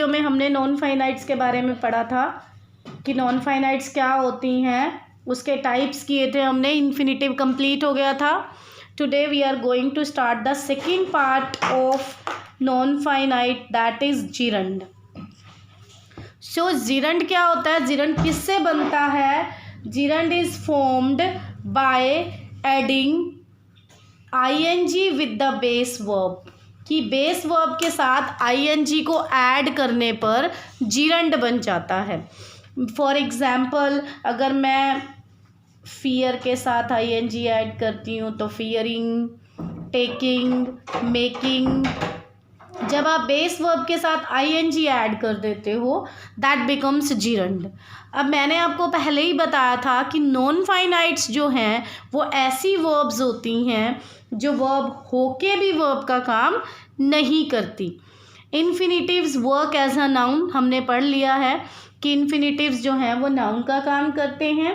Video में हमने non finites के बारे में पढ़ा था कि नॉन फाइनाइट्स क्या होती हैं, उसके टाइप्स किए थे हमने, इन्फिनिटिव कंप्लीट हो गया था। Today we are going to start the second part of non finite, that is gerund. सो जिरंड क्या होता है, जिरंड किससे बनता है? Gerund is formed by adding I N G with the base verb, कि बेस वर्ब के साथ आईएनजी को ऐड करने पर जिरंड बन जाता है। फॉर एग्जाम्पल, अगर मैं फियर के साथ आईएनजी ऐड करती हूँ तो फियरिंग, टेकिंग, मेकिंग। जब आप बेस वर्ब के साथ आईएनजी ऐड कर देते हो दैट बिकम्स जिरंड। अब मैंने आपको पहले ही बताया था कि नॉन फाइनाइट्स जो हैं वो ऐसी वर्ब्स होती हैं जो वर्ब होके भी वर्ब का काम नहीं करती। इन्फिनिटिव्स वर्क एज अ नाउन, हमने पढ़ लिया है कि इन्फिनिटिव्स जो हैं वो नाउन का काम करते हैं,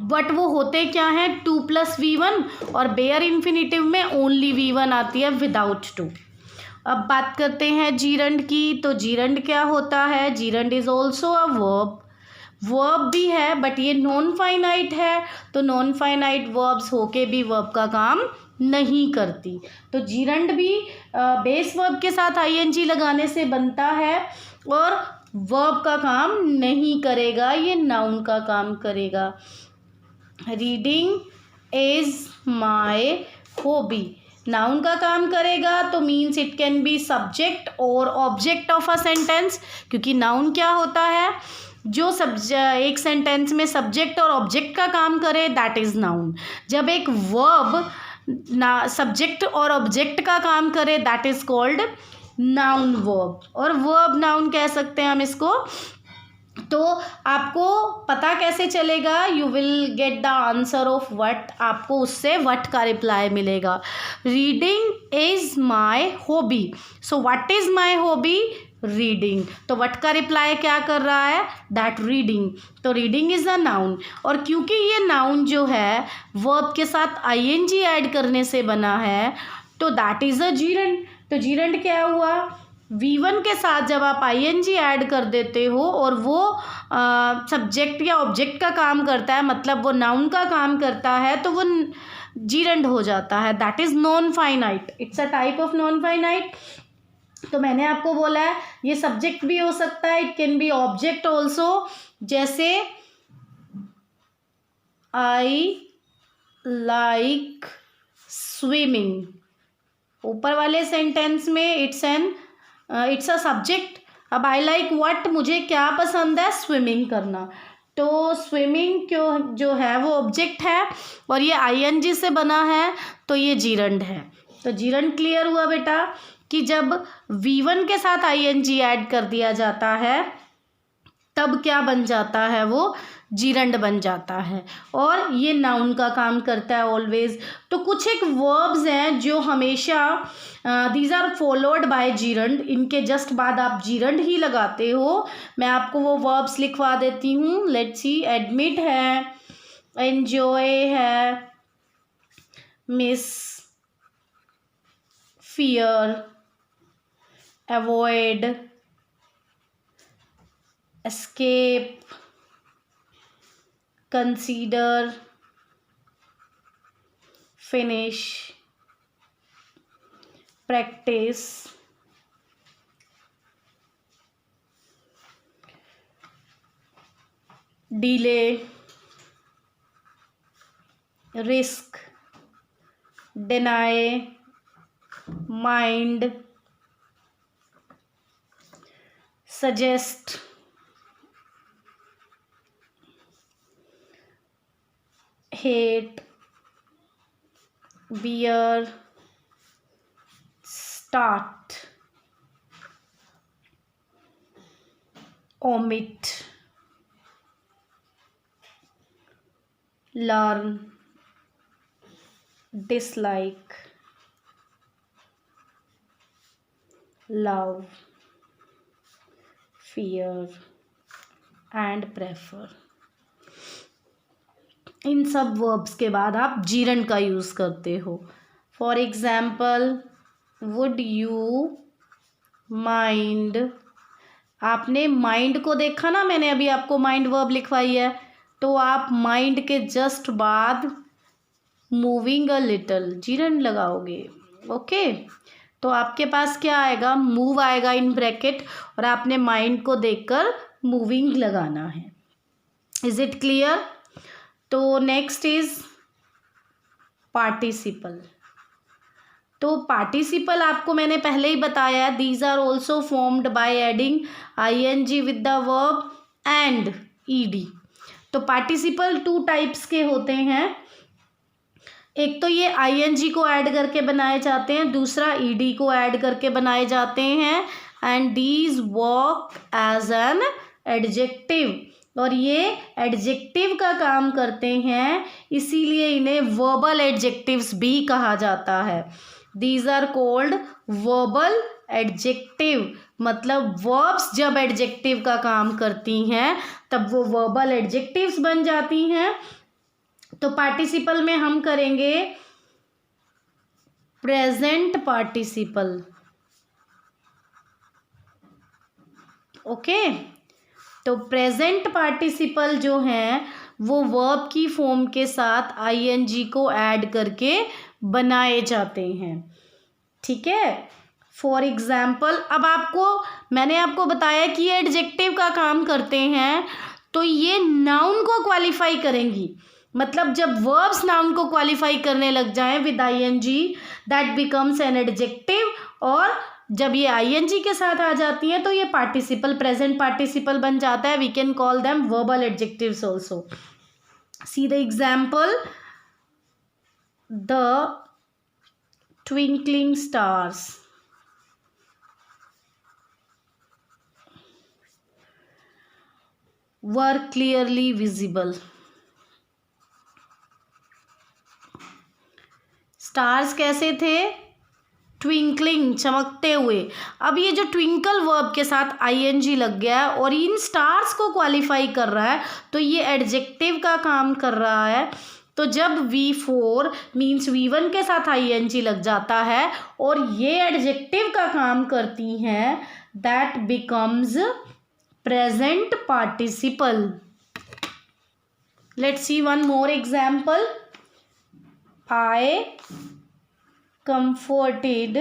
बट वो होते क्या हैं? 2 + V1, और बेयर इन्फिनिटिव में ओनली V1 आती है विदाउट 2। अब बात करते हैं जिरंड की, तो जिरंड क्या होता है? Gerund is also a verb, verb भी है बट ये नॉन फाइनाइट है, तो नॉन फाइनाइट वर्ब्स होके भी वर्ब का काम नहीं करती। तो जिरंड भी बेस वर्ब के साथ आईएनजी लगाने से बनता है और वर्ब का काम नहीं करेगा, ये नाउन का काम करेगा। Reading is my hobby, noun का काम करेगा तो means it can be subject और ऑब्जेक्ट ऑफ अ सेंटेंस, क्योंकि नाउन क्या होता है? जो एक सेंटेंस में सब्जेक्ट और ऑब्जेक्ट का काम करे दैट इज नाउन। जब एक वर्ब सब्जेक्ट और ऑब्जेक्ट का काम करे that is called noun verb, और वर्ब नाउन कह सकते हैं हम इसको। तो आपको पता कैसे चलेगा? You will get the answer of what, आपको उससे वट का रिप्लाई मिलेगा। Reading is my hobby, so what is my hobby? Reading. तो वट का रिप्लाई क्या कर रहा है? That reading. तो रीडिंग इज अ नाउन, और क्योंकि ये नाउन जो है वर्ब के साथ आईएनजी ऐड करने से बना है तो दैट इज अ जिरंड। तो जिरंड क्या हुआ? V1 के साथ जब आप आईएनजी ऐड कर देते हो और वो सब्जेक्ट या ऑब्जेक्ट का काम करता है, मतलब वो नाउन का काम करता है, तो वो जिरंड हो जाता है। That is non finite, it's a type of non finite. तो मैंने आपको बोला है ये सब्जेक्ट भी हो सकता है, it can be object also, जैसे आई लाइक स्विमिंग, ऊपर वाले सेंटेंस में इट्स अ सब्जेक्ट। अब आई लाइक व्हाट, मुझे क्या पसंद है? स्विमिंग करना। तो स्विमिंग क्यों जो है वो ऑब्जेक्ट है और ये आईएनजी से बना है, तो ये जिरंड है। तो जिरंड क्लियर हुआ बेटा कि जब V1 के साथ आईएनजी ऐड कर दिया जाता है तब क्या बन जाता है? वो जिरंड बन जाता है, और ये नाउन का काम करता है ऑलवेज। तो कुछ एक वर्ब्स हैं जो हमेशा these are followed by gerund, इनके जस्ट बाद आप जिरंड ही लगाते हो। मैं आपको वो वर्ब्स लिखवा देती हूँ। लेट्स सी, एडमिट है, एंजॉय है, miss, fear, avoid, escape, consider, finish, practice, delay, risk, deny, mind, suggest, hate, bear, start, omit, learn, dislike, love, fear and prefer। इन सब वर्ब्स के बाद आप जिरंड का यूज़ करते हो। For example, would you mind. आपने mind को देखा ना, मैंने अभी आपको माइंड वर्ब लिखवाई है, तो आप माइंड के जस्ट बाद मूविंग अ लिटल जीरंड लगाओगे। ओके, तो आपके पास क्या आएगा, मूव आएगा इन ब्रैकेट, और आपने माइंड को देखकर मूविंग लगाना है। Is it clear? तो नेक्स्ट इज पार्टिसिपल। तो पार्टिसिपल आपको मैंने पहले ही बताया, these are also formed by adding ing with the verb and ed। तो पार्टिसिपल टू टाइप्स के होते हैं, एक तो ये ing को ऐड करके बनाए जाते हैं, दूसरा ed को ऐड करके बनाए जाते हैं, and these work as an adjective, और ये एडजेक्टिव का काम करते हैं, इसीलिए इन्हें वर्बल एडजेक्टिव्स भी कहा जाता है। These are called verbal adjective, मतलब वर्ब्स जब एडजेक्टिव का काम करती हैं तब वो वर्बल एडजेक्टिव्स बन जाती हैं। तो पार्टिसिपल में हम करेंगे प्रेजेंट पार्टिसिपल। ओके, तो प्रेजेंट पार्टिसिपल जो हैं वो वर्ब की फॉर्म के साथ ing को ऐड करके बनाए जाते हैं। ठीक है, फॉर एग्जाम्पल, अब मैंने आपको बताया कि ये एडजेक्टिव का काम करते हैं, तो ये नाउन को क्वालिफाई करेंगी, मतलब जब वर्ब्स नाउन को क्वालिफाई करने लग जाएं with ing, that becomes N adjective, और जब ये ing के साथ आ जाती हैं तो ये पार्टिसिपल, प्रेजेंट पार्टिसिपल बन जाता है। We can call them verbal adjectives also. See the example, the twinkling stars. were clearly visible। Stars कैसे थे, ट्विंकलिंग, चमकते हुए। अब ये जो ट्विंकल वर्ब के साथ ing लग गया है और इन स्टार्स को क्वालिफाई कर रहा है, तो ये एडजेक्टिव का काम कर रहा है। तो जब V4 मीन्स V1 के साथ ing लग जाता है और ये एडजेक्टिव का काम करती हैं, that becomes present participle. Let's see one more example, I comforted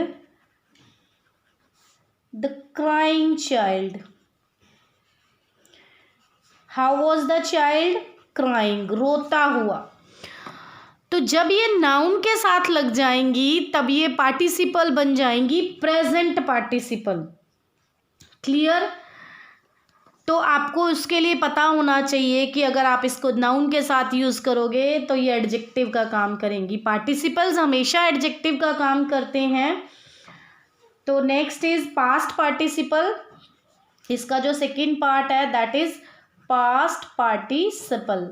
the crying child। How was the child crying? रोता हुआ। तो जब ये नाउन के साथ लग जाएंगी तब ये पार्टिसिपल बन जाएंगी, प्रेजेंट पार्टिसिपल। क्लियर? तो आपको उसके लिए पता होना चाहिए कि अगर आप इसको नाउन के साथ यूज़ करोगे तो ये एडजेक्टिव का काम करेंगी। पार्टिसिपल्स हमेशा एडजेक्टिव का काम करते हैं। तो नेक्स्ट इज पास्ट पार्टिसिपल। इसका जो सेकंड पार्ट है that is past participle.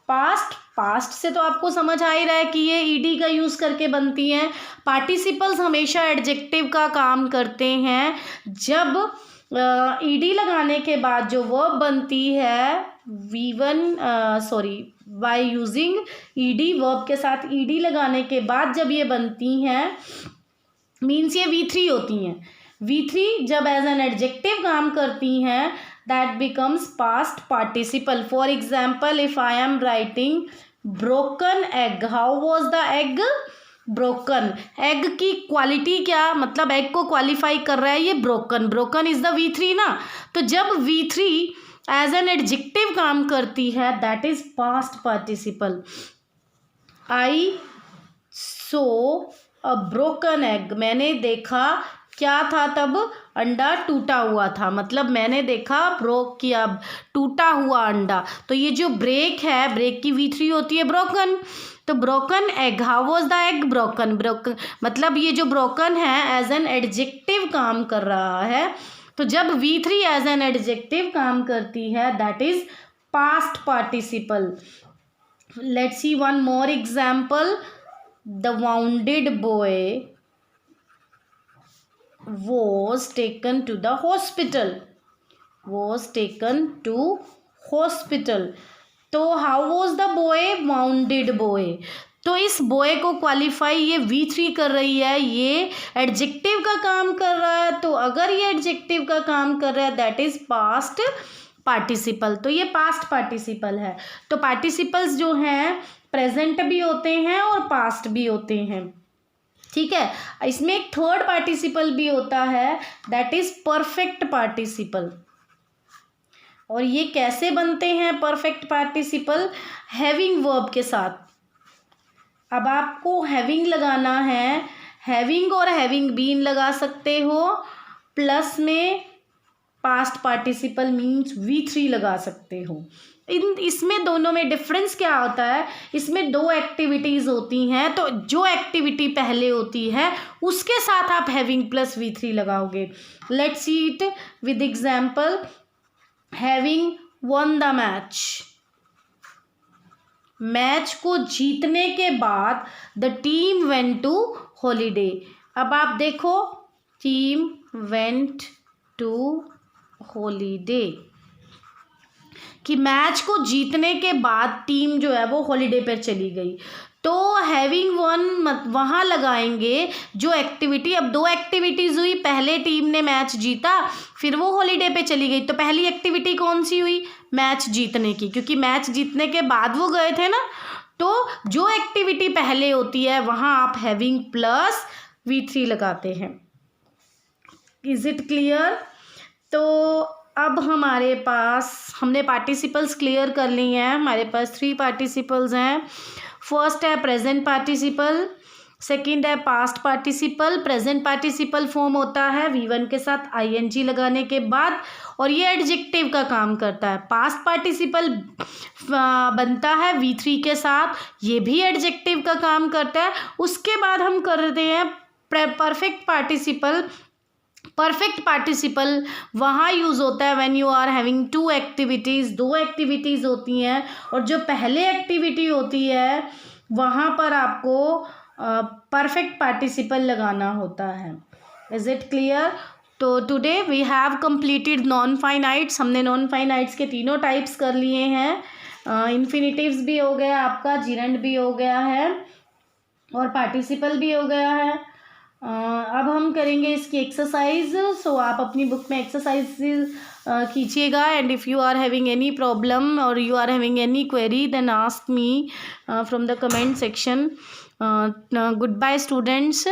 Past से तो आपको समझ आ ही रहा है कि ये ईडी का यूज़ करके बनती हैं। पार्टिसिपल्स हमेशा एडजेक्टिव का काम करते हैं। जब ईडी लगाने के बाद जो वर्ब बनती है बाय यूजिंग ईडी, वर्ब के साथ ईडी लगाने के बाद जब ये बनती हैं मीन्स ये V3 होती हैं। V3 जब एज एन एडजेक्टिव काम करती हैं that becomes past participle. For example, if I am writing broken egg, how was the egg broken. Egg की क्वालिटी क्या, मतलब एग को क्वालिफाई कर रहा है ये broken. Broken is the V3 ना। तो जब V3 एज एन एडजेक्टिव काम करती है that is past participle. I so a broken egg, मैंने देखा, क्या था तब, अंडा टूटा हुआ था, मतलब मैंने देखा, ब्रोक किया, टूटा हुआ अंडा। तो ये जो ब्रेक है, ब्रेक की V3 होती है ब्रोकन। तो broken egg, how was the egg broken. Broken मतलब ये जो ब्रोकन है एज एन एडजेक्टिव काम कर रहा है। तो जब V3 एज एन एडजेक्टिव काम करती है that is past participle. Let's see one more example, the bounded boy was taken to the hospital। was taken to hospital। तो how was the boy, wounded boy। तो इस boy को qualify ये V3 कर रही है, ये एडजेक्टिव का काम कर रहा है। तो अगर ये एडजेक्टिव का काम कर रहा है दैट इज पास्ट पार्टिसिपल, तो ये पास्ट पार्टिसिपल है। तो पार्टिसिपल्स जो हैं प्रेजेंट भी होते हैं और पास्ट भी होते हैं, ठीक है। इसमें एक थर्ड पार्टिसिपल भी होता है दैट इज परफेक्ट पार्टिसिपल। और ये कैसे बनते हैं परफेक्ट पार्टिसिपल? हैविंग वर्ब के साथ। अब आपको हैविंग लगाना है, हैविंग और हैविंग बीन लगा सकते हो, प्लस में पास्ट पार्टिसिपल मीन्स V3 लगा सकते हो। इसमें दोनों में डिफरेंस क्या होता है? इसमें दो एक्टिविटीज़ होती हैं, तो जो एक्टिविटी पहले होती है उसके साथ आप हैविंग प्लस V3 लगाओगे। Let's see it with example. Having won the match, match को जीतने के बाद the team went to holiday. अब आप देखो, टीम वेंट टू हॉलीडे, कि मैच को जीतने के बाद टीम जो है वो हॉलीडे पर चली गई। तो हैविंग वन वहाँ लगाएंगे जो एक्टिविटी, अब दो एक्टिविटीज़ हुई, पहले टीम ने मैच जीता फिर वो हॉलीडे पे चली गई, तो पहली एक्टिविटी कौन सी हुई? मैच जीतने की, क्योंकि मैच जीतने के बाद वो गए थे ना। तो जो एक्टिविटी पहले होती है वहाँ आप हैविंग प्लस V3 लगाते हैं। Is it clear? तो अब हमारे पास, हमने पार्टिसिपल्स क्लियर कर ली हैं। हमारे पास 3 पार्टिसिपल्स हैं। फर्स्ट है प्रेजेंट पार्टिसिपल, सेकंड है past participle. Present participle form होता है V1 के साथ ING लगाने के बाद, और ये एडजेक्टिव का काम करता है। पास्ट पार्टिसिपल बनता है V3 के साथ, ये भी एडजेक्टिव का काम करता है। उसके बाद हम करते हैं परफेक्ट पार्टिसिपल। परफेक्ट पार्टिसिपल वहाँ यूज़ होता है when you are having 2 activities, 2 activities होती हैं, और जो पहले एक्टिविटी होती है वहाँ पर आपको परफेक्ट पार्टिसिपल लगाना होता है। Is it clear? तो today we have completed non finites. हमने नॉन फाइनाइट्स के तीनों टाइप्स कर लिए हैं। इन्फिनिटिव्स भी हो गया आपका, जिरेंड भी हो गया है, और पार्टिसिपल भी हो गया है। अब हम करेंगे इसकी एक्सरसाइज। सो आप अपनी बुक में एक्सरसाइज कीजिएगा, and if you are having any problem or you are having any query then ask me from the comment section. Good bye students.